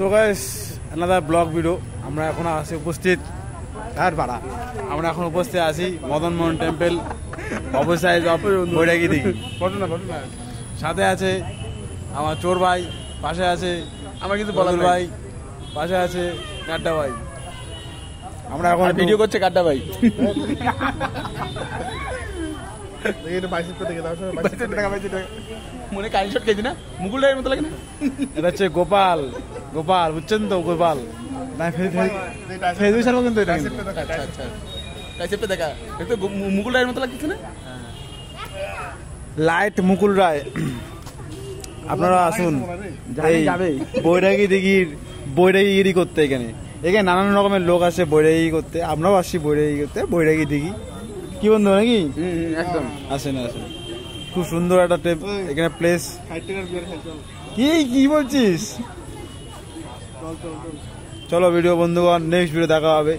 So guys another blog video. আমরা এখন আছি উপস্থিত ঘাটপাড়া। আমরা এখন উপস্থিত আছি মদন মোহন টেম্পল অবস্থায় বৈরাগী দিঘি। সাথে আছে আমার চোর ভাই, পাশে আছে আমার কিন্তু বলাল ভাই, পাশে আছে কাড্ডা ভাই। আমরা এখন ভিডিও করছে কাড্ডা ভাই। মনে কালি শট খেয়েছি না, মুকুল রায়ের মতো লাগে না? এটা হচ্ছে গোপাল, গোপাল বুঝছেন তো? গোপাল না ফেসবুক সার্ভ কিন্তু এটা দেখা একটু মুকুল রায়ের মতো লাগছে না? লাইট মুকুল রায়। আপনারা আসুন বৈরাগী দিঘির বৈরাগীগিরি করতে। এখানে এখানে নানান রকমের লোক আসে বৈরাগী করতে। আমরাও আসছি বৈরাগী করতে, বৈরাগী দিঘি। কি বন্ধু নাকি? একদম আসেন আসেন, খুব সুন্দর একটা এখানে প্লেস। কি কি বলছিস? চলো ভিডিও বন্ধুগণ, নেক্সট ভিডিও দেখা হবে।